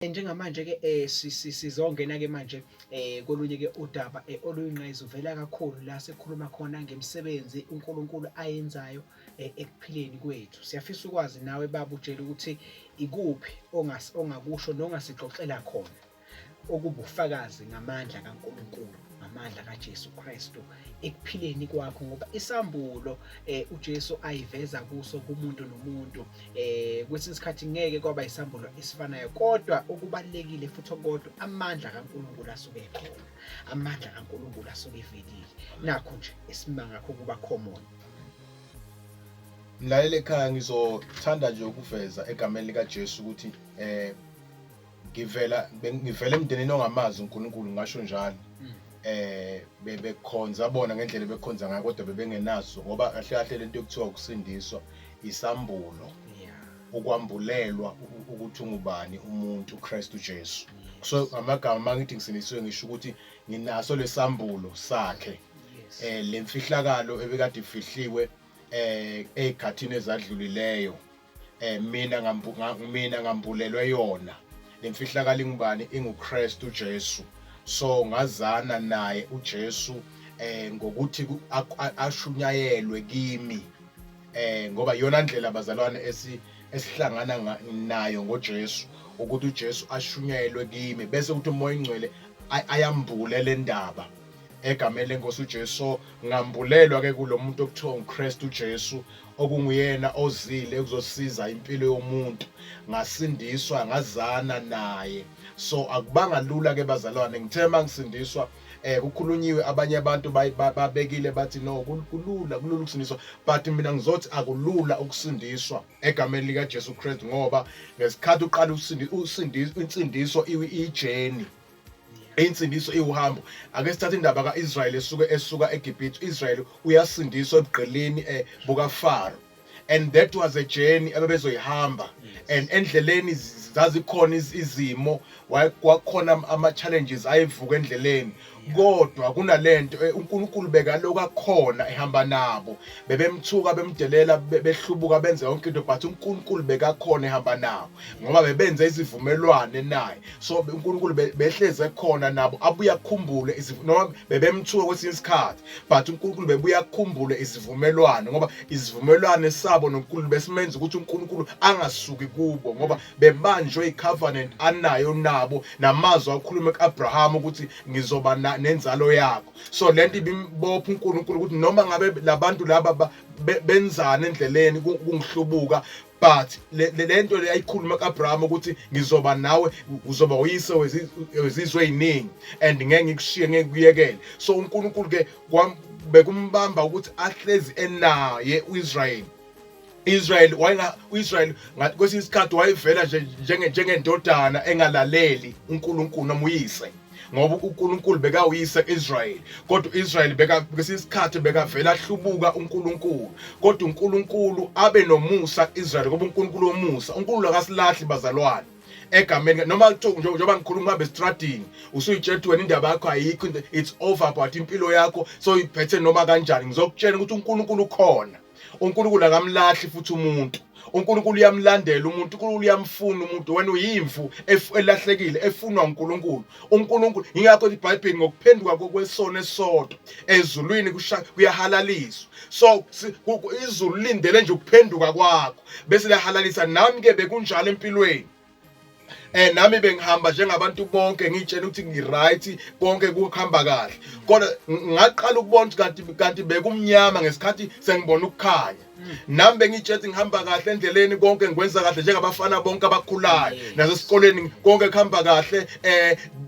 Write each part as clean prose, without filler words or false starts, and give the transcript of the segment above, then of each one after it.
Njengamanje ke sizongena ke manje kolunye ke udaba oluyingqayizivela uvela kakhulu la sikhuluma khona ngemisebenzi uNkulunkulu ayenzayo ekuphileni kwethu. Siyafisa ukwazi nawe baba utshela ukuthi ikuphi ongakusho nongasixoxela khona okubufakazi ngamandla kaNkulunkulu, ngamandla kaJesu Kristu ekuphileni kwakho, ngoba isambulo uJesu ayiveza kuso kumuntu nomuntu. Kwesinye isikhathi ngeke kwaba isambulo esifanayo, kodwa okubalulekile futhi okodwa, amandla kaNkulunkulu asuke ekhona, amandla kaNkulunkulu asuke evelile. Nakho nje esimanga ngakho kuba common. Mlaleli ekhaya, ngizothanda nje ukuveza egameni likaJesu ukuthi ngivela emndenini ongamazi uNkulunkulu, ngasho njalo. Bekhonza bona ngendlela bekhonza ngayo, kodwa bebengenazo, ngoba kahle kahle lento yokuthiwa ukusindiswa isambulo, ukwambulelwa ukuthi ungubani umuntu uKristu Jesu. So amagama ngithi ngisindiswe, ngisho ukuthi nginaso lesambulo sakhe, le mfihlakalo ebekade ifihliwe ezikhathini ezadlulileyo, mina ngambulelwe yona. Le mfihlakalo ingubani? InguKristu Jesu. So ngazana naye uJesu ngokuthi ashunyayelwe kimi, ngoba yona ndlela abazalwane esihlangana nayo ngoJesu, ukuthi uJesu ashunyayelwe kimi, bese ukuthi uMoya Ingcwele ayambule le ndaba egameni lenkosi uJesu. Ngambulelwa ke kulo muntu okuthiwa uKristu Jesu, okunguyena ozile ukuzosiza impilo yomuntu. Ngasindiswa, ngazana naye. So akubanga lula ke bazalwane. Ngithe mangisindiswa kukhulunyiwe, abanye abantu babekile bathi no kulula ukusindiswa, but mina ngizothi akulula ukusindiswa egameni lika Jesu Kristu, ngoba ngesikhathi uqala insindiso ijeni, insindiso iwuhambo. Ake sithathe indaba kaIsrael esuka eGibhithe. Israel uyasindiswa ebugqilini buka Faro, and that was a journey abebezoyihamba. And endleleni zazikhona izimo, kwakhona ama-challenges ayevuka endleleni, kodwa kunalento uNkulunkulu bekaloku akhona ehamba nabo. Bebemthuka, bemdelela, behlubuka, benze yonke into, but uNkulunkulu bekakhona ehamba nabo, ngoba bebenze izivumelwano naye. So uNkulunkulu behleze khona nabo, abuye akhumbule noma bebemthuka kwesinye isikhathi, but uNkulunkulu bebuye akhumbule izivumelwano, ngoba izivumelwano sabo noNkulunkulu besimenza ukuthi uNkulunkulu angasuki kubo, ngoba bebanjwe icovenant anayo nabo, namazwi akhuluma kuAbraham ukuthi ngizoba nenzalo yakho. So lento ibimbopha uNkulunkulu ukuthi noma ngabe labantu laba benzana endleleni kungihlubuka, but lento le ayikhuluma kuAbraham ukuthi ngizoba nawe, uzoba uyise wezizwe eziningi, and ngeke ngikushiye, ngeke ngikuyekele. So uNkulunkulu ke bekumbamba ukuthi ahlezi enaye uIsrael. Israel kwesinye isikhathi wayevela njengendodana engalaleli uNkulunkulu noma uyise, ngoba uNkulunkulu bekawuyise Israel, kodwa Israel kwesinye isikhathi bekavela hlubuka uNkulunkulu. Kodwa uNkulunkulu abe nomusa Israel, ngoba uNkulunkulu womusa. uNkulunkulu akasilahli bazalwane egameni, noma njengoba ngikhuluma ngabe estradini usuyitshela wena indaba yakho ayikho, it's over about impilo yakho, so iphethe noma kanjani. Ngizokutshela ukuthi uNkulunkulu ukhona. uNkulunkulu akamlahli futhi umuntu. uNkulunkulu uyamlandela umuntu, uNkulunkulu uyamfuna umuntu. Wena uyimvu elahlekile efunwa uNkulunkulu. uNkulunkulu ingakho iBhayibheli ngokuphenduka kokwesono esodwa ezulwini kuyahalaliswa. So izulu lindele nje ukuphenduka kwakho bese liyahalalisa. Nami ke bekunjalo empilweni. Nami bengihamba njengabantu bonke, ngitshela ukuthi ngiright, konke kuhamba kahle, kodwa ngaqala ukubona kanti bekumnyama ngesikhathi sengibona ukukhanya. Nami bengitshela ngihamba kahle endleleni, konke ngikwenza kahle njengabafana bonke abakhulayo, nasesikoleni konke kuhamba kahle,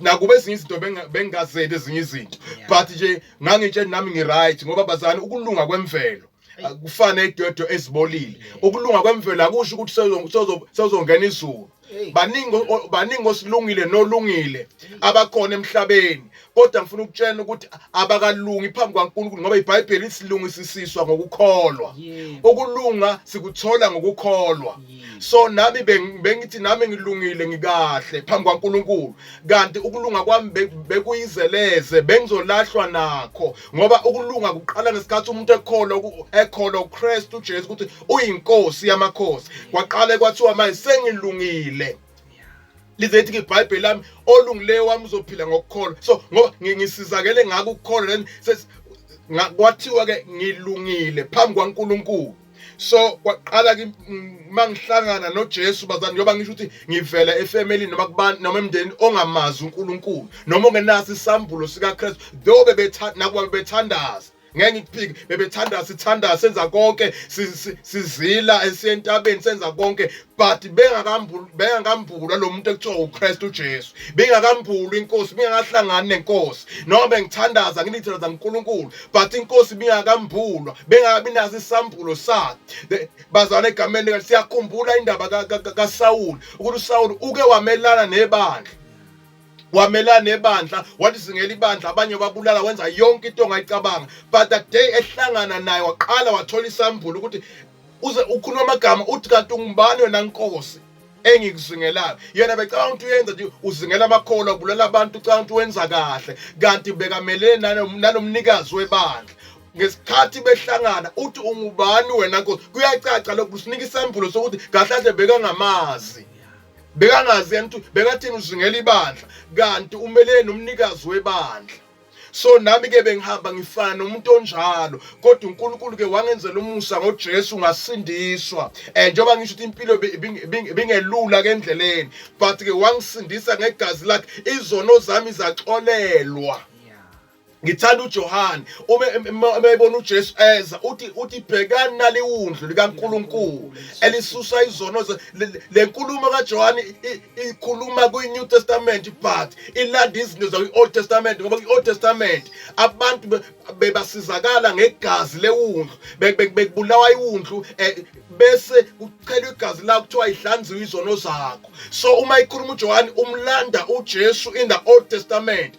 nakube ezinye izinto bengingazeli ezinye izinto, but nje ngangitshela nami ngiright, ngoba bazali ukulunga kwemvelo kufana edwedwe ezibolile. Ukulunga kwemvelo akusho ukuthi sezongena izulu. Baningi osilungile nolungile abakhona emhlabeni, kodwa ngifuna ukutshela ukuthi abakalungi phambi kwaNkulunkulu, ngoba iBhayibheli isilungisiswa ngokukholwa. Ukulunga sikuthola ngokukholwa. So nami bengithi nami ngilungile, ngikahle phambi kwaNkulunkulu, kanti ukulunga kwami bekuyizeleze, bengizolahlwa nakho, ngoba ukulunga kuqala ngesikhathi umuntu ekholwa uKristu Jesu ukuthi uyinkosi yamakhosi. Kwaqala kwathiwa manje sengilungile. lizethi iBhayibheli lami olungileyo wami uzophila ngokukholwa. So ngoba ngisizakele ngako ukukholwa kwathiwa ke ngilungile phambi kwaNkulunkulu. So kwaqala ke mangihlangana noJesu bazana njoba ngisho ukuthi ngivela efamily noma kubantu noma emndeni ongamazi uNkulunkulu noma ongenaso isambulo sikaKristu, though bebethanda nakuba bebethandaza ngeke ngikuphike bebethanda sithanda senza konke sizila esiyentabeni senza konke, but bengakambulwa lo muntu ekuthiwa uKristu Jesu, bengakambulwa inkosi, bengakahlangani nenkosi noma bengithandaza ngilithandaza uNkulunkulu but inkosi bengakambulwa, bengabi nazo isambulo sakhe. Bazana egameni lika siyakhumbula indaba kaSawuli ukuthi uSawuli uke wamelana nebandla wathi singela ibandla abanye babulala wenza yonke into ongayicabanga, but that day ehlangana naye waqala wathola isambulo ukuthi uze ukhuluma amagama uthi kanti ungubani wena nkosi engikuzingelayo. Yena becabanga ukuthi uyenza nje uzingela amakhola ubulala abantu, ucabanga ukuthi wenza kahle, kanti bekamelene nanomnikazi webandla. Ngesikhathi behlangana uthi ungubani wena nkosi, kuyacaca lokho usinika isambulo sokuthi kahle bekangamazi, bekangazi yena ukuthi bekathini uzingela ibandla kanti umelene nomnikazi webandla. So nami ke bengihamba ngifana nomuntu onjalo, kodwa uNkulunkulu ke wangenzela umusa ngoJesu ngasindiswa. Njengoba ngisho ukuthi impilo bingelula ke endleleni, but ke wangisindisa ngegazi lakhe, izono zami zaxolelwa. Ngithanda uJohane uma ebona uJesu eza uthi bhekani naliwundlu likaNkulunkulu elisusa izono. Lenkulumo kaJohane ikhuluma kwiNew Testament but ilanda izinto zakwi-Old Testament, ngoba kwi-Old Testament abantu bebasizakala ngegazi lewundlu, bekubulawa iwundlu bese kuchelwa igazi lakho kuthiwa ihlanziwe izono zakho. So uma ikhuluma uJohane umlanda uJesu in the Old Testament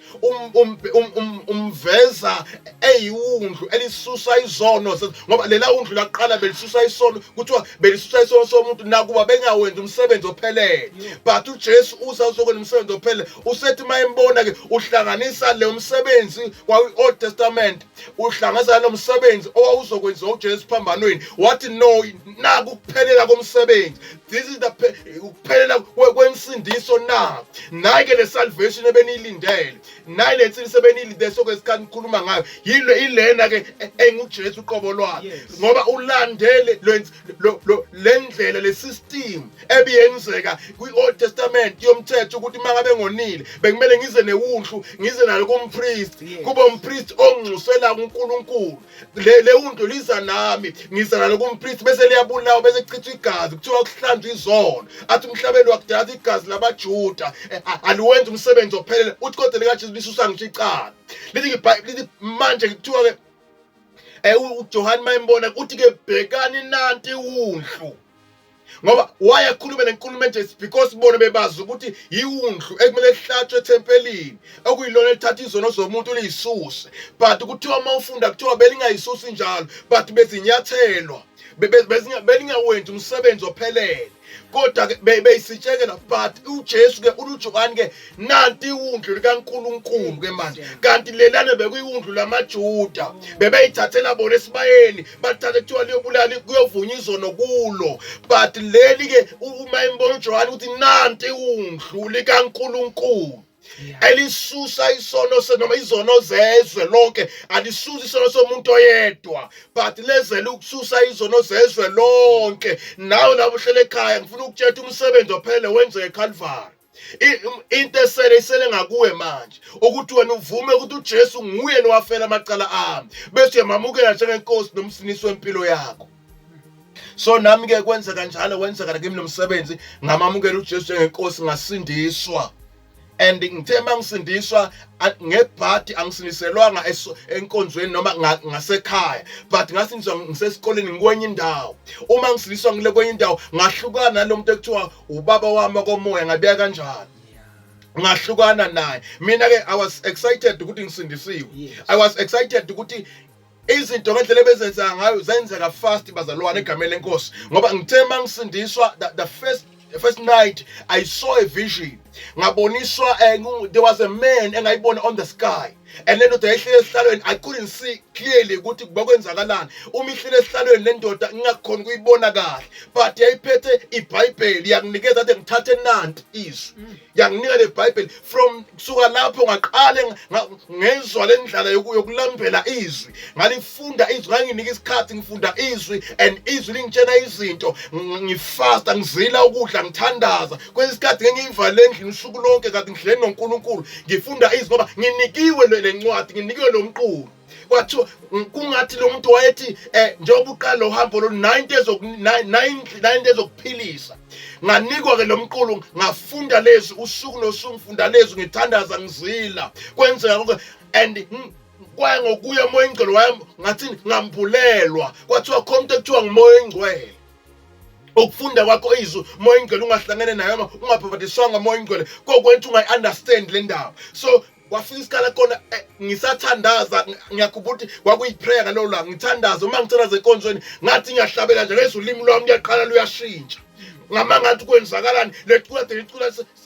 umveza eyiwundlu elisusa izono, ngoba lela wundlu laqala belisusa isono, kuthiwa belisusa isono somuntu nakuba bengawenza umsebenzi ophelele, but uJesu uzokwenza umsebenzi ophelele. Usethi mayembona ke uhlanganisa le umsebenzi kwa-Old Testament uhlanganisa lo msebenzi owawuzokwenza uJesu phambanweni, wathi no, naku ukuphelela komsebenzi, this is the ukuphelela kwensindiso na nayi ke le salvation ebenilindele, nayi le nsindiso ebenilindele sokwesikhathi ngikhuluma ngayo ilena ke enguJesu uqobo lwakhe, ngoba ulandele lendlela le system ebiyenzeka kwi-Old Testament yomthetho ukuthi mangabe ngonile bekumele ngize newundlu, ngize nalo kumpriest, kube umpriest ongcusela uNkulunkulu. Le wundlu liza nami, ngize nalo kumpriest bese liyabulawa bese kuchithwa igazi, kuthiwa kuhlanjwa izono. Athi umhlabeni wakudala igazi labaJuda aliwenza umsebenzi ophelele, uthi kodwa likaJesu lisusa ngisho icala. Lithi manje kuthiwa ke uJohane mayembona uthi ke bhekani nanti iwundlu, ngoba wayakhuluma nenkulumo nje because bona bebazi ukuthi iwundlu ekumele ihlatshwe ethempelini okuyilona elithatha izono zomuntu liyisuse, but kuthiwa mawufunda kuthiwa belingayisusi njalo but bezinyathelwa, belingawenzi umsebenzi ophelele. Kodwa ke beyisitshekela, but uJesu ke uJohane ke nanti iwundlu likaNkulunkulu ke manje, kanti lelane bekuyiwundlu lamaJuda, bebeyithathela bona esibayeni bathathe kuthiwa liyobulala kuyovunywa izono kulo, but leli ke uma imbona uJohane ukuthi nanti iwundlu likaNkulunkulu elisusa isono noma izono zezwe lonke, alisusa isono somuntu oyedwa but lezele ukususa izono zezwe lonke. Nawe labo uhlele ekhaya ngifuna ukutshela umsebenzi ophelele wenzeke eCalvary. Into esele ngakuwe manje ukuthi wena uvume ukuthi uJesu nguye nowafela amacala ami, bese uyamamukela njengenkosi nomsinisi wempilo yakho. So nami ke kwenza kanjalo, wenzeka kimi nomsebenzi ngamamukela uJesu njengenkosi ngasindiswa. And ngithe mangisindiswa ngebhadi angisindiselwanga enkonzweni noma ngasekhaya, but ngasindiswa ngisesikoleni ngikwenye indawo. Uma ngisindiswa ngile kwenye indawo ngahlukana nalomuntu ekuthiwa ubaba wami komoya, ngabiya kanjalo ngahlukana naye. Mina ke I was excited ukuthi ngisindisiwe, I was excited ukuthi izinto ngendlela ebezenza ngayo zenzeka fast bazalwane egameni lenkosi, ngoba ngithe mangisindiswa the first night I saw a vision. Ngaboniswa there was a man engayibona on the sky. and lendoda yayihlile esihlalweni I couldn't see clearly ukuthi kubakwenzakalani uma ihlile esihlalweni lendoda ngingakhona ukuyibona kahle but yayiphethe iBhayibheli yanginikeza athi ngithathe nanti izwi yanginika leBhayibheli from kusuka lapho ngaqale ngezwa lendlela yokulambela izwi ngalifunda izwi nganginika isikhathi ngifunda izwi and izwi lingitshela izinto ngifasta ngizila ukudla ngithandaza kwesikhathi ngiyivale endlini usuku lonke kanti ngidleni noNkulunkulu ngifunda izwi ngoba nginikiwe lencwadi nginikiwe lo mqulu kwathiwa kungathi lo muntu wayethi njengoba uqala lo hambo lo 9 days okuphilisa nganikwa ke lo mqulu ngafunda lezi usuku nosuku ngifunda lezi ngithandaza ngizila kwenzeka konke and kwaya ngokuya moya ingcwele wami ngathi ngambulelwa kwathiwa khona into ekuthiwa ngimoya ingcwele ukufunda kwakho izwi moya ingcwele ungahlangene nayo uma ungaphapatiswanga moya ingcwele kokwenza ungayi-understand le ndaba so kwafika isikhala khona ngisathandaza ngiyakhumbula ukuthi kwakuyiprayer ngalo langa ngithandaza uma ngithandaza enkonzweni ngathi ngiyahlabela nje ngezwe ulimi lwami luyaqala luyashintsha ngamangathi kwenzakalani lecula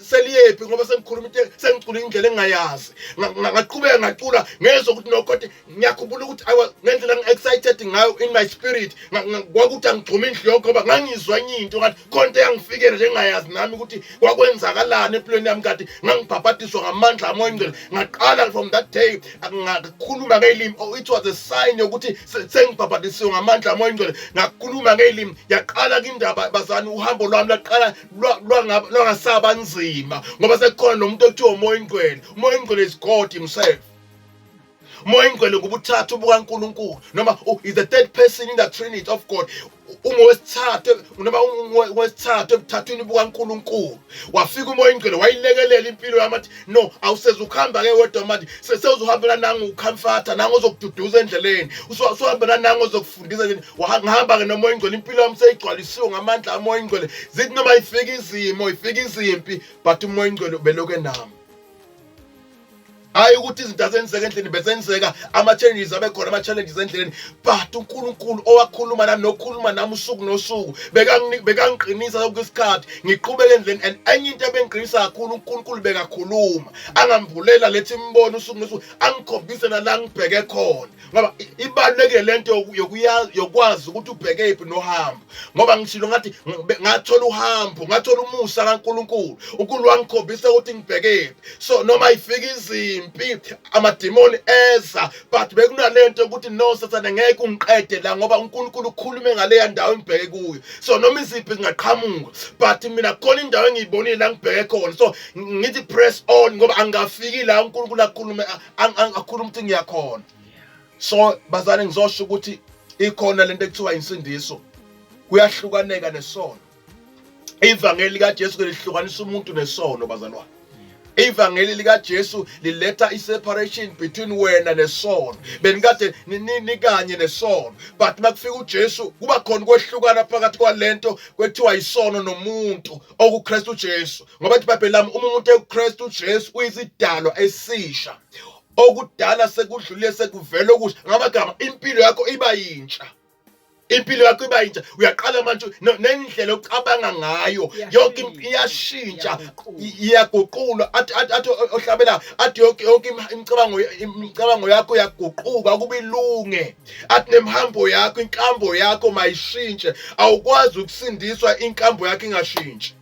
seliyephi ngoba sengikhuluma sengicula indlela engayazi ngaqhubeka ngacula ngezwe ukuthi nokodwa ngiyakhumbula ukuthi ngendlela ngi-excited ngayo in my spirit kwakuthi angigxuma inhliziyo ngoba ngangizwa enye into ngathi khonto yangifikela nje engayazi nami ukuthi kwakwenzakalani empilweni yami kanti ngangibhabhadiswa ngamandla amoya ingcwele ngaqala from that day ngakhuluma ngelimi it was a sign yokuthi sengibhabhadisiwe ngamandla amoya ingcwele ngakhuluma ngelimi yaqala kindaba bazani uhambo lwami laqala lwangasaba nzima ngoba sekukhona nomuntu ekuthiwa umoya ingcwele umoya ingcwele is God himself umoya ingcwele ngubuthathu bukaNkulunkulu noma is the third person in the Trinity of God ungowesithathu noma ungowesithathu ebuthathwini bukaNkulunkulu wafika umoya ingcwele wayilekelela impilo yami athi no awuseze ukuhamba ke wedwa manje sewuzohambela nangu ucomforta nangu ozokududuza endleleni usuhambela nangu ozokufundisa nje ngihamba ke nomoya ingcwele impilo yami seyigcwalisiwe ngamandla amoya ingcwele zithi noma ifika izimo ifika izimpi but umoya ingcwele beloke nami hayi ukuthi izinto azenzeka endleleni besenzeka ama-challenges abekhona ama-challenges endleleni but uNkulunkulu owakhuluma nami nokhuluma nami usuku nosuku bekangiqinisa lonke isikhathi ngiqhubeke endleleni and enye into ebengiqinisa kakhulu uNkulunkulu bekakhuluma angamvulela lethi imbono usuku nosuku angikhombise nala ngibheke khona ngoba ibalulekile lento yokwazi ukuthi ubheke iphi nohambo ngoba ngishilo ngathi ngathola uhambo ngathola umusa kaNkulunkulu uNkulunkulu wangikhombisa ukuthi ngibheke iphi so noma ifika izimo amadimoni eza but bekunalento ukuthi no sathane ngeke ungiqede la ngoba uNkulunkulu ukhulume ngaleya ndawo engibheke kuyo so noma iziphi zingaqhamuka but mina khona indawo engiyibonile la ngibheke khona so ngithi press on ngoba angafiki la uNkulunkulu akhuluma ukuthi ngiyakhona so bazane ngizosho ukuthi ikhona lento ekuthiwa insindiso kuyahlukaneka nesono ivangeli kaJesu lihlukanisa umuntu nesono bazalwane ivangeli likaJesu liletha iseparation between wena nesono benikade nikanye nesono but makufika uJesu kuba khona kwehlukana phakathi kwalento kwethiwa isono nomuntu okuKristu Jesu ngoba iBhayibheli lami umuntu ekuKristu Jesu uyisidalwa esisha okudala sekudlulile sekuvela okusha ngamagama impilo yakho iba yintsha impilo yakho iba yintsha uyaqala manje nendlela ocabanga ngayo yonke iyashintsha iyaguqulwa athi ohlabela athi yonke imicabango yakho yaguquka kuba ilunge athi nemhambo yakho inkambo yakho mayishintshe awukwazi ukusindiswa inkambo yakho ingashintshi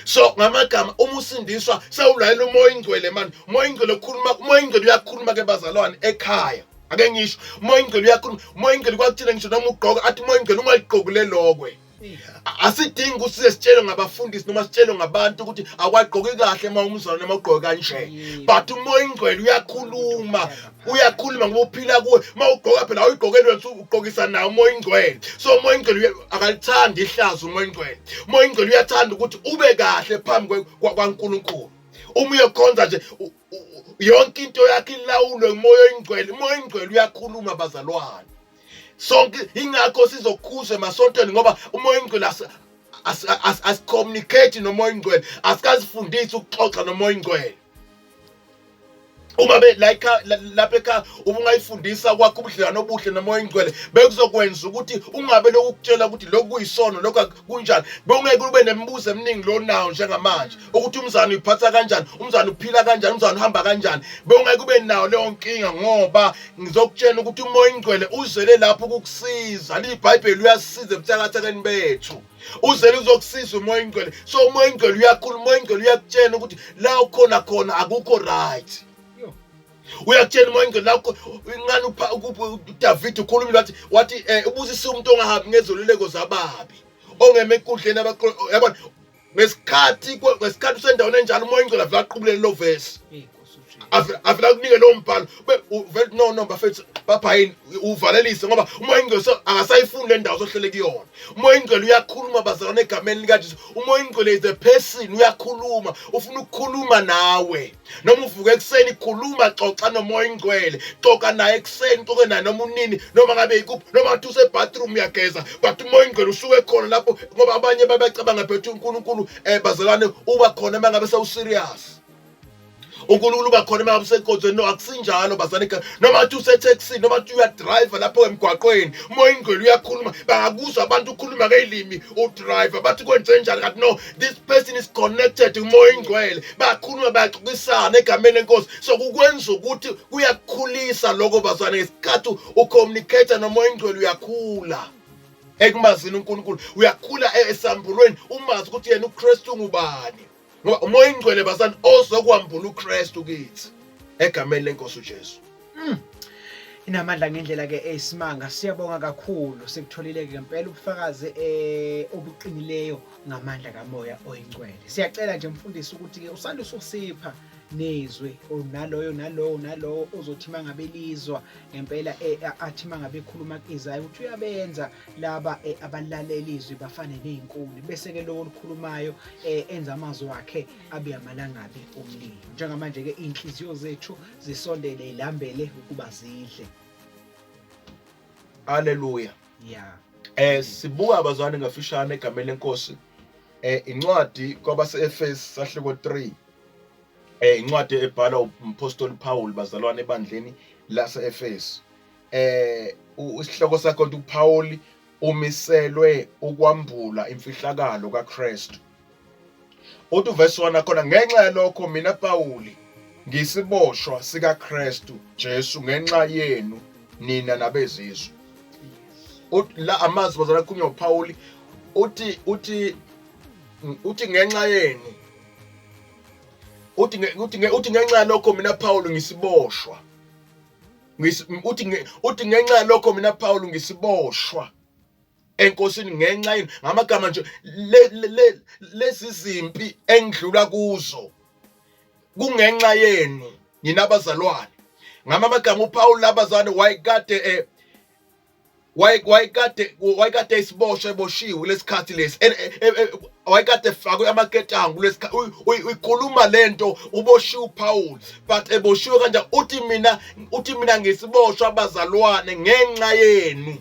so ngamagama uma usindiswa sewulayela umoya ingcwele manje umoya ingcwele uyakhuluma ke bazalwane ekhaya ake ngisho umoya ingcwele uyakhuluma umoya ingcwele kwakuthina ngisho noma ugqoka athi umoya ingcwele ungayigqokule lokwe asidingi ukuthi sitshelwe ngabafundisi noma sitshelwe ngabantu ukuthi akwagqoki kahle uma umzalwane noma ugqoke kanje but umoya ingcwele uyakhuluma ngoba uphila kuwe uma ugqoka phela awuyigqokeli wena ugqokisa nawo umoya ingcwele so umoya ingcwele akalithandi ihlazo umoya ingcwele umoya ingcwele uyathanda ukuthi ube kahle phambi kwaNkulunkulu uma uyokhonza nje yonke into yakhe ilawulwe umoya ingcwele uyakhuluma bazalwane sonke ingakho sizokhuzwa emasontweni ngoba umoya ingcwele as-communicate nomoya ingcwele asikazifundisi ukuxoxa nomoya ingcwele uma be lapha ekhaya ubungayifundisa kwakho ubudlelwano obuhle nomoya ingcwele bekuzokwenza ukuthi ungabe lokukutshela ukuthi lokhu kuyisono lokho kunjani bengeke ube nemibuzo eminingi lo nawo njengamanje ukuthi umzana uyiphatha kanjani umzana uphila kanjani umzana uhamba kanjani bengeke ube nawo leyo nkinga ngoba ngizokutshela ukuthi umoya ingcwele uzele lapho ukukusiza iBhayibheli uyasiza ebuthakathakeni bethu uzele uzokusiza umoya ingcwele so umoya ingcwele uyakhuluma umoya ingcwele uyakutshela ukuthi la ukhona khona akukho right uyakutshela umoya ingcwele lakho ingani uDavid ukhulumile wathi ubusise umuntu ongahambi ngezoluleko zababi ongeme enkundleni yabona ngesikhathi usendaweni enjalo umoya ingcwele avela aqhubulele lo verse avela kunike lo mbhalo no bafethu babhayini uvalelise ngoba umoya ingcwele akasayifuni le ndawo sohlele kuyona umoya ingcwele uyakhuluma bazalwane egameni likaJesu umoya ingcwele is a person uyakhuluma ufuna ukukhuluma nawe noma uvuka ekseni khuluma xoxa nomoya ingcwele xoxa naye ekseni xoxe naye noma unini noma ngabe ikuphi noma athi use bathroom uyageza but umoya ingcwele usuke khona lapho ngoba abanye babecabanga phethu uNkulunkulu bazalwane uba khona mangabe sewu serious uNkulunkulu uba khona mangabe sekonzweni no akusinjalo bazalwane noma athi usetaxi noma athi uyadrive lapho emgwaqweni umoya ingcwele uyakhuluma bangakuzwa abantu ukhuluma ngelimi udriver bathi kwenze njani kanti no this person is connected umoya ingcwele bakhuluma baxoxisana egameni lenkosi so kukwenza ukuthi kuyakukhulisa lokho bazalwane ngesikhathi ucommunicate nomoya ingcwele uyakhula ekumazini uNkulunkulu uyakhula esambulweni umazi ukuthi yena uKristu ungubani ngoba umoya ingcwele bazalwane ozokwambula uKristu kithi egameni lenkosi uJesu inamandla ngendlela ke esimanga siyabonga kakhulu sekutholile ke ngempela ubufakazi obuqinileyo ngamandla kamoya oyingcwele siyacela nje mfundisi ukuthi ke usanda usipha nezwe nalowo ozothi mangabe lizwa ngempela athi mangabe ekhuluma izayo ukuthi uyabenza laba abalaleli izwi bafane nezinkuni bese ke lo olukhulumayo enza amazwi akhe abe amalangabi omlilo njengamanje ke inhliziyo zethu zisondele ilambele ukuba zidle. Haleluya. Yeah. Sibuka abazwane ngafishane egameni lenkosi incwadi kwabase-Efesi sahluko 3 incwadi ebhala umpostoli Paul bazalwane ebandleni lase-Efesi isihloko sakhe uthi uPaul umiselwe ukwambula imfihlakalo kaKristu uthi verse 1 khona ngenxa yalokho mina Paul ngisiboshwa sikaKristu Jesu ngenxa yenu nina nabezizwe la amazwi bazalwane kunywa uPaul uthi ngenxa yenu uthi ngenxa lokho mina Paul ngisiboshwa uthi ngenxa lokho mina Paul ngisiboshwa enkosini ngenxa yini ngamagama nje lezi zimpi engidlula kuzo kungenxa yenu nina abazalwane ngamagama uPaul labazalwane wayekade isiboshwe eboshiwe lesikhathi lesi wayekade fakwe amaketangu lesikhathi uyikhuluma lento uboshiwe uPaul but eboshiwe kanjani uthi mina ngisiboshwa abazalwane ngenxa yenu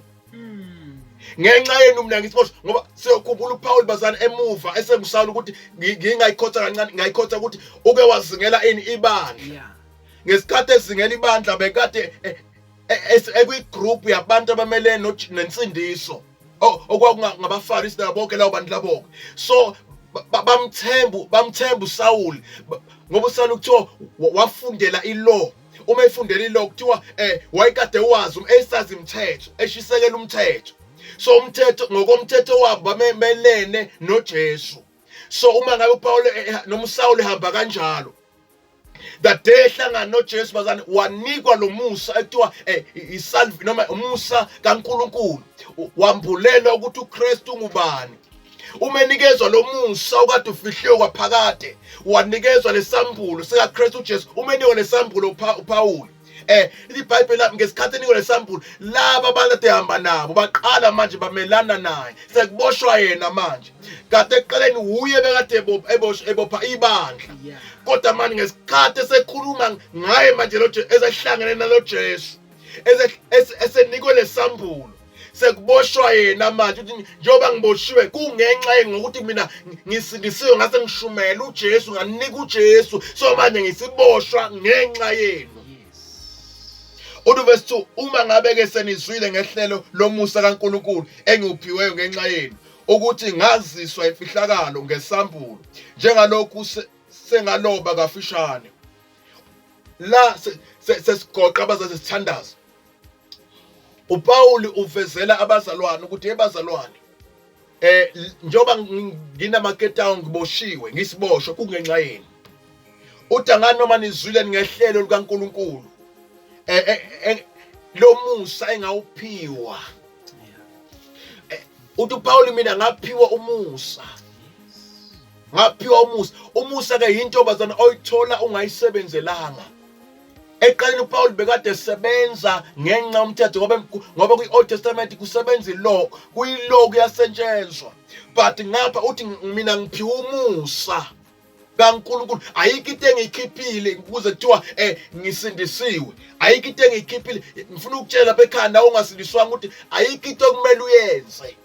ngenxa yenu mina ngisiboshwa ngoba siyokhumbula uPaul bazana emuva esengusawula ukuthi ngingayikhotha kancane ngayikhotha ukuthi uke wazingela ini ibandla ngesikhathi ezingela ibandla bekade ekwi-group yabantu abamelene nensindiso okwakungabaFarisi nabonke labo bantu labonke so bamthemba uSawuli ngoba uSawuli kuthiwa wafundela ilaw uma efundela ilaw kuthiwa wayekade wazi esazi imithetho eshisekela umthetho so umthetho ngokomthetho wabo bamelene noJesu so uma ngabe uPaul noma uSawuli ehamba kanjalo that day hlangana noJesu bazana wanikwa lo Musa ekuthiwa isalvi noma umusa kaNkulunkulu wambulela ukuthi uKristu ungubani umenikezwa lo Musa okade ufihliwe kwaphakade wanikezwa lesambulo sikaKristu uJesu umenikwa lesambulo uPaul iBhayibheli lapha ngesikhathi enikwe lesambulo laba abantu ehamba nabo baqala manje bamelana naye sekuboshwa yena manje kade eqaleni uye bekade ebopha ibandla kodwa manje ngesikhathi esekhuluma ngaye manje lo esehlangene nalo Jesu esenikwe lesambulo sekuboshwa yena manje uthi njengoba ngiboshiwe kungenxa ngokuthi mina ngisindisiwe ngase ngishumela uJesu nganika uJesu so manje ngisiboshwa ngenxa yenu. Uthi verse 2 uma ngabe ke senizwile ngehlelo lomusa kaNkulunkulu engiuphiweyo ngenxa yenu ukuthi ngaziswa imfihlakalo ngesambulo njengalokhu sengaloba kafishane la sesigoqa abazasithandaza. uPaul uvezela abazalwane ukuthi ebazalwane njoba nginamakethawo ngiboshiwe ngisiboshwe kungenxa yenu. Uthangani noma nizwile ngehlelo likaNkulunkulu lo musa engawuphiwa. Uthi uPaul mina ngaphiwa umusa. Ngaphiwa umusa. Umusa ke into bazana oyithola ungayisebenzelanga. Eqaleni uPaul bekade esebenza ngenxa yomthetho ngoba kwi-Old Testament kusebenza ilaw, kuyilaw kuyasetshenziswa. But ngapha uthi mina ngiphiwa umusa kaNkulunkulu. Ayikho into engiyikhiphile ukuze kuthiwa ngisindisiwe. Ayikho into engiyikhiphile. Ngifuna ukutshela bekhanda ongasindiswanga ukuthi ayikho into okumele uyenze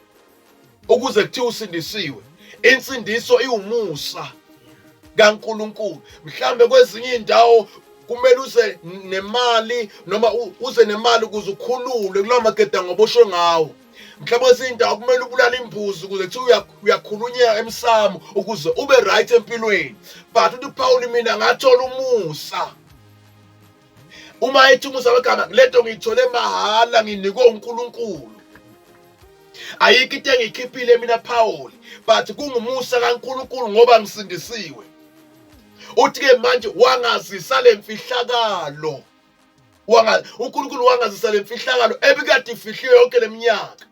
ukuze kuthiwa usindisiwe. Insindiso iwumusa kaNkulunkulu. Mhlambe kwezinye indawo kumele uze nemali noma uze nemali ukuze ukhululwe kulawo mageda ngoboshwe ngawo. Mhlawumbe kwezinye indawo kumele ubulala imbuzi ukuze kuthiwa uyakhulunyeka emsamo ukuze ube right empilweni. But uthi uPaul mina ngathola umusa. Uma ethi umusa wegama lento ngiyithole mahala nginikwe uNkulunkulu. Ayikho into engiyikhiphile mina Paul but kungumusa kaNkulunkulu ngoba ngisindisiwe. Uthi ke manje wangazisa lemfihlakalo. uNkulunkulu wangazisa lemfihlakalo ebikade ifihliwe yonke leminyaka.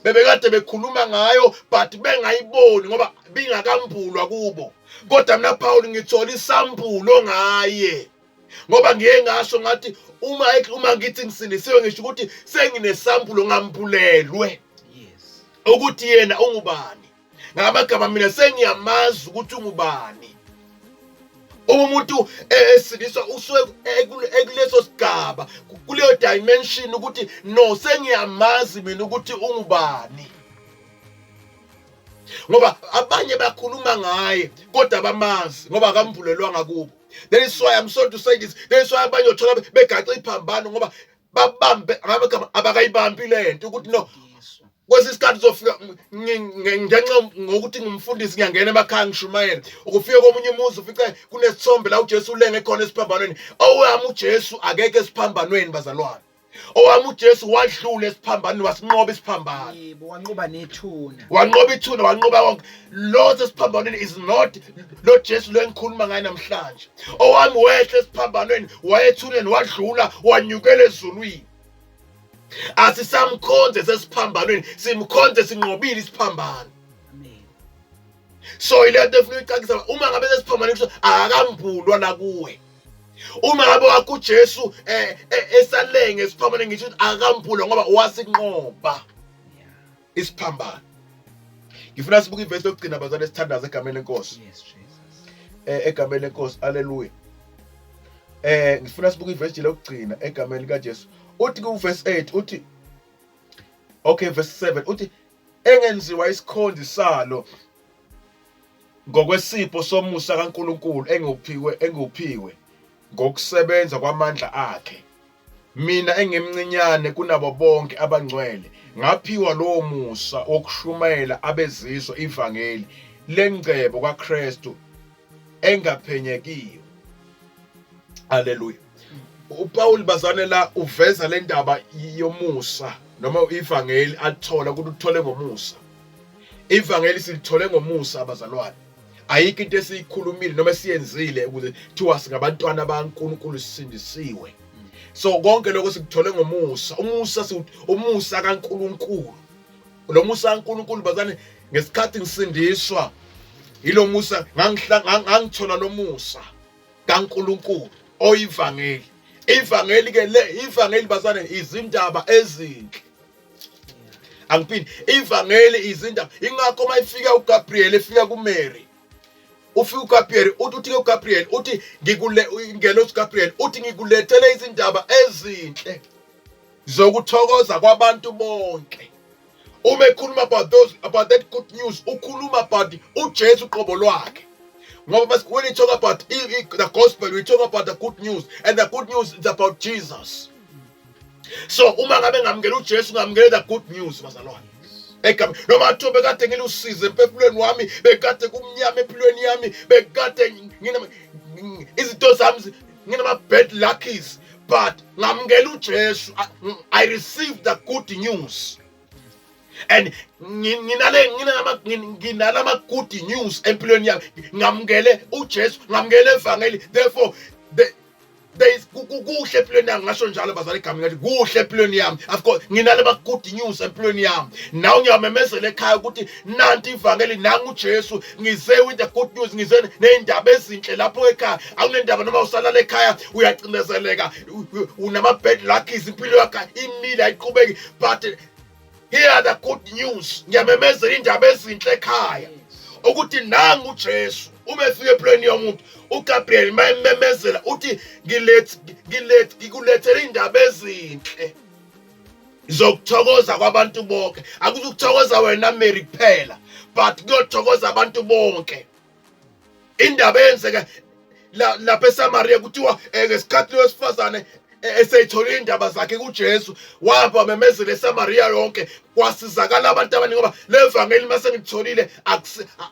Bebekade bekhuluma ngayo but bengayiboni ngoba bingakambulwa kubo. Kodwa mina Paul ngithola isambulo ngaye. Ngoba ngiye ngasho ngathi uma ngithi ngisindisiwe ngisho ukuthi senginesambulo ngambulelwe. Ukuthi yena ungubani. Ngamagama mina sengiyamazi ukuthi ungubani. Umuntu esindiswa usuke ekuleso sigaba kuleyo dimension ukuthi no sengiyamazi mina ukuthi ungubani. Ngoba abanye bakhuluma ngaye kodwa bamazi ngoba akambulelwanga kubo. That is why I'm sorry to say this. That is why abanye uthola begaxa iphambano ngoba babambe ngamagama abakayibambi lento ukuthi no kwesisikhathi zofika ngenxa ngokuthi ngimfundisi ngiyangena emakhaya ngishumayela ukufika komunye umuzi ufica kunesithombe la uJesu ulenge khona esiphambanweni. Owami uJesu akeke esiphambanweni bazalwane. Owami uJesu wadlula esiphambanweni wasinqoba isiphambano. Yebo wanqoba nethuna. Wanqoba ithuna wanqoba konke. Lo sesiphambanweni is not lo Jesu lo engikhuluma ngaye namhlanje. Owami wehle esiphambanweni wayethuneni wadlula wanyukela ezulwini. Asisamkhonze sesiphambanweni simkhonze sinqobile isiphambano. Amen. So ile definitely icakisa uma ngabe sesiphambanweni kusho akambulwa la kuwe. Uma ngabe wakho uJesu esalenge esiphambanweni ngisho akambulwa ngoba wasinqoba isiphambano. Ngifuna sibuke iverse yokugcina bazane sithandaza egameni lenkosi. Yes Jesus. Egameni lenkosi haleluya. Ngifuna sibuke iverse lokugcina egameni likaJesu. Uthi ku verse 8 uthi okay verse 7 uthi engenziwa isikhonzi salo ngokwesipho somusa kaNkulunkulu enguphiwe ngokusebenza kwamandla akhe. Mina engimncinyane kunabo bonke abangcwele ngaphiwa lo musa wokushumayela abezizwe ivangeli lengcebo kaKristu engaphenyekiyo. Haleluya. uPaul bazane la uveza le ndaba yomusa noma ivangeli athola ukuthi uthole ngomusa. Ivangeli silithole ngomusa abazalwane. Ayikho into esiyikhulumile noma siyenzile ukuze thiwa singabantwana baNkulunkulu sisindisiwe. So konke lokho sikuthole ngomusa. Umusa kaNkulunkulu. Lo musa kaNkulunkulu bazane ngesikhathi ngisindiswa yilo musa ngangithola lo musa kaNkulunkulu oyivangeli. Ivangeli ke ivangeli bazane izindaba ezinhle. Angiphindi ivangeli izindaba ingakho mayifika uGabriel efika kuMary. Ufika uGabriel uthi uGabriel uthi ngikule ngelo uGabriel uthi ngikulethele izindaba ezinhle zokuthokoza kwabantu bonke. Uma ekhuluma about that good news, ukhuluma about uJesu uqobo lwakhe. Ngoba when we talk about the gospel, we talk about the good news, and the good news is about Jesus. So uma ngabe ngamukela uJesu ngamukela the good news bazalwane. Noma kuthiwa bekade ngilusize emphefumulweni wami, bekade kumnyama empilweni yami, bekade izinto zami nginama bad luckies, but ngamukela uJesu, I received the good news. And nginalama good news empilweni yami, ngamukele uJesu, ngamukele evangeli. Therefore there is kuhle empilweni yami, ngasho njalo bazali igama ngathi kuhle empilweni yami. Of course nginalama good news empilweni yami. Now ngiyamemezela ekhaya ukuthi nanti ivangeli, nangu uJesu, ngize with the good news, ngize neindaba ezinhle lapho ekhaya. Akunendaba noma usalala ekhaya uyacindezeleka, unama bad luckies, impilo yakho imile ayiqhubeki, but here are the good news. Ngiyamemezela indaba ezinhle ekhaya ukuthi nangu uJesu. Uma efika empilweni yomuntu, uGabriel mayememezela uthi ngikulethele indaba ezinhle zokuthokoza kwabantu bonke. Akuzukuthokoza wena Mary kuphela, but kuyothokoza abantu bonke. Indaba eyenzeka lapha eSamaria kuthiwa ngesikhathi wesifazane eseyithola indaba zakhe kuJesu, wahamba memezela eSamaria yonke, kwasizakala abantu abaningi. Ngoba le evangeli mase ngitholile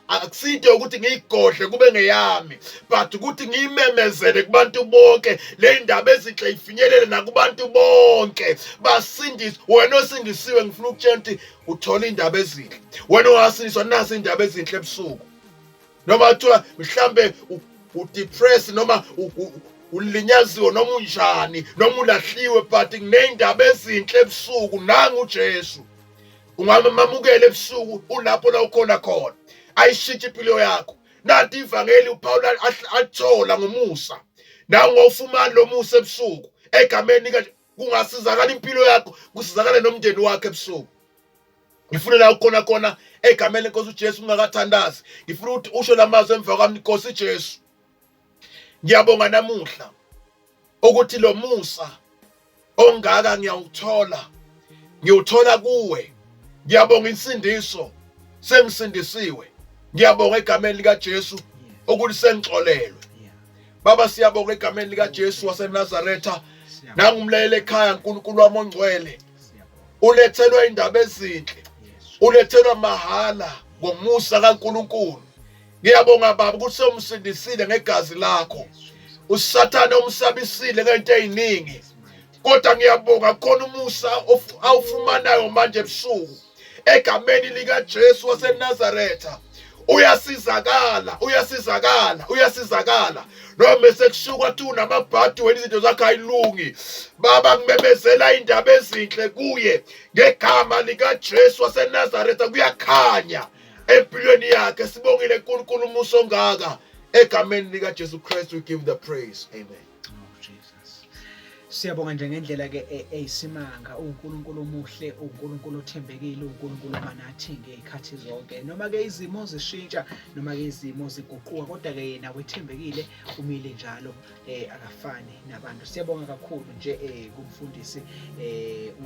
akusinto ukuthi ngiyigodle kube ngeyami, but ukuthi ngiyimemezele kubantu bonke. Le ndaba ezinhle ifinyelele nakubantu bonke basindiswe. Wena osindisiwe ngifuna ukutshela ukuthi uthola indaba ezinhle. Wena owasindiswa nasi indaba ezinhle ebusuku. Noma kuthiwa mhlambe udepressed, noma ulinyaziwe, noma unjani, noma ulahliwe, but nginendaba ezinhle ebusuku. Nangu uJesu, ungamamukela ebusuku, ulapho la ukhona khona, ayishintshe impilo yakho. Nanti ivangeli uPaul athola ngomusa, nawe ngofumana lo musa ebusuku egameni lika, kungasizakala impilo yakho, kusizakala nomndeni wakhe ebusuku. Ngifuna la ukhona khona egameni lenkosi uJesu ungakathandazi, ngifuna ukuthi usho lamazwi emva kwami, Nkosi Jesu, ngiyabonga namuhla ukuthi lo musa ongaka ngiyawuthola kuwe. Ngiyabonga insindiso, sengisindisiwe. Ngiyabonga egameni lika Jesu ukuthi sengixolelwe. Baba, siyabonga egameni lika Jesu waseNazaretha. Nangumlayele ekhaya uNkulunkulu wami ongcwele, ulethelwe indaba ezinhle, ulethelwa mahala ngomusa kaNkulunkulu. Ngiyabonga Baba ukuthi somsindisile ngegazi lakho. USathane umsabisile ngento eziningi, kodwa ngiyabonga khona umusa awufumanayo manje ebusuku egameni lika Jesu waseNazaretha. Uyasizakala. Noma sekushuka thi unamabhadi wena izinto zakho ayilungi, Baba ngimemezela indaba ezinhle kuye ngegama lika Jesu waseNazaretha. Kuyakhanya empilweni yakhe. Sibongile uNkulunkulu umusa ongaka egameni lika Jesu Christ. We give the praise. Amen. Oh Jesus. Siyabonga nje ngendlela ke eyisimanga. uNkulunkulu omuhle, uNkulunkulu othembekile, uNkulunkulu manathi ngezikhathi zonke. Noma ke izimo zishintsha, noma ke izimo ziguquka, kodwa ke yena wethembekile, umile njalo, akafani nabantu. Siyabonga kakhulu nje kumfundisi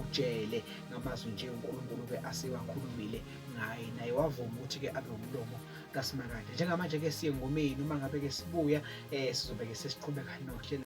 uJele ngamazwi nje uNkulunkulu ke asiwakhulumile ngaye, naye wavuma ukuthi ke abe umlomo kaSimakade. Njengamanje ke siye ngomeni, uma ngabe ke sibuya sizobe ke sesiqhubeka nohlelo